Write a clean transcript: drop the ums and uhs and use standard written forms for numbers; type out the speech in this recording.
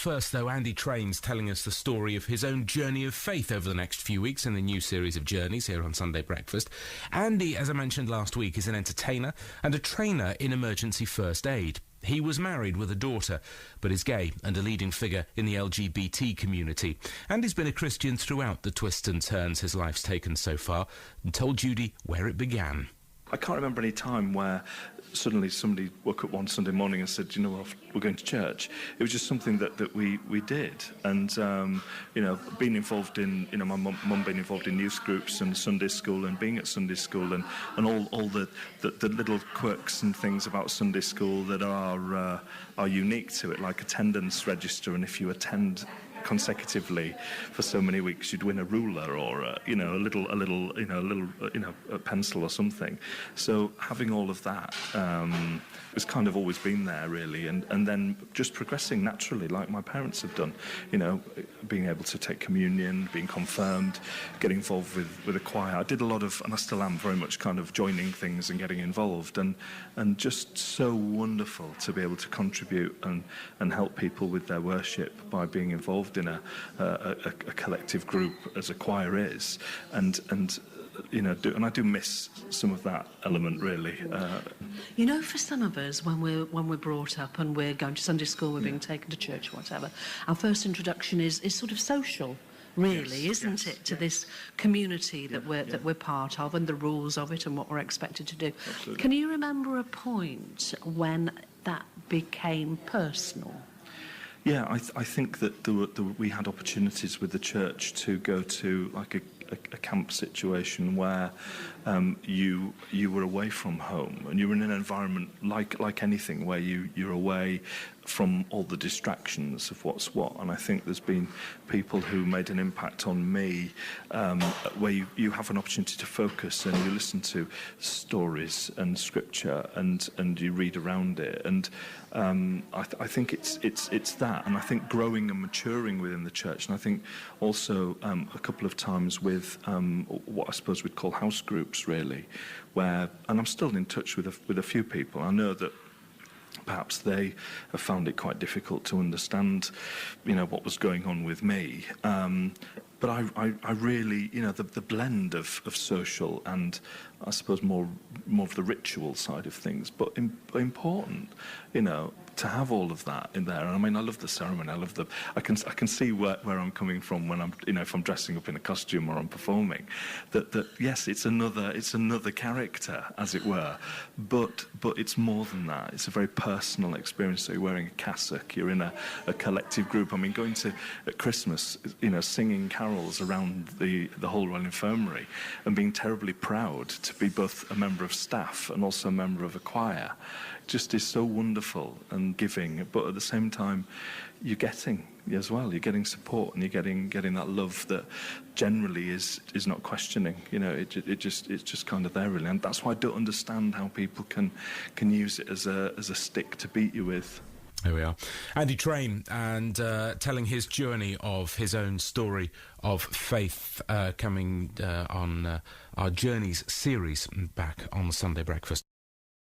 first, though, Andy Train's telling us the story of his own journey of faith over the next few weeks in the new series of Journeys here on Sunday Breakfast. Andy, as I mentioned last week, is an entertainer and a trainer in emergency first aid. He was married with a daughter, but is gay and a leading figure in the LGBT community. And he's been a Christian throughout the twists and turns his life's taken so far, and told Judy where it began. I can't remember any time where suddenly somebody woke up one Sunday morning and said, you know what, we're going to church. It was just something that we did. And, being involved in, my mum being involved in youth groups and Sunday school and being at Sunday school and all the little quirks and things about Sunday school that are unique to it, like attendance register, and if you attend consecutively for so many weeks, you'd win a ruler or a pencil or something. So having all of that has kind of always been there, really, and then just progressing naturally, like my parents have done. Being able to take communion, being confirmed, getting involved with a choir. I did a lot of, and I still am very much kind of joining things and getting involved, and just so wonderful to be able to contribute and help people with their worship by being involved in a collective group as a choir is, and I do miss some of that element, really. For some of us, when we're brought up and we're going to Sunday school, we're being taken to church or whatever, our first introduction is sort of social, really, isn't it, to this community that we're part of, and the rules of it and what we're expected to do. Absolutely. Can you remember a point when that became personal? Yeah, I think that we had opportunities with the church to go to like a camp situation where you were away from home and you were in an environment like anything where you're away from all the distractions of what's what. And I think there's been people who made an impact on me where you have an opportunity to focus and you listen to stories and scripture and you read around it. And I think it's that, and I think growing and maturing within the church. And I think also a couple of times with what I suppose we'd call house groups, really, and I'm still in touch with a few people. I know that perhaps they have found it quite difficult to understand, what was going on with me. But I really, the blend of social and I suppose more of the ritual side of things, but important, to have all of that in there. And I mean, I love the ceremony. I can see where I'm coming from when I'm, if I'm dressing up in a costume or I'm performing. That yes, it's another character, as it were, but it's more than that. It's a very personal experience. So you're wearing a cassock. You're in a collective group. I mean, going to at Christmas, singing carols around the whole Royal Infirmary, and being terribly proud to be both a member of staff and also a member of a choir, just is so wonderful and giving. But at the same time, you're getting support, and you're getting that love that generally is not questioning. It's just kind of there, really. And that's why I don't understand how people can use it as a stick to beat you with. There we are. Andy Train, and telling his journey of his own story of faith, coming on our Journeys series back on Sunday Breakfast.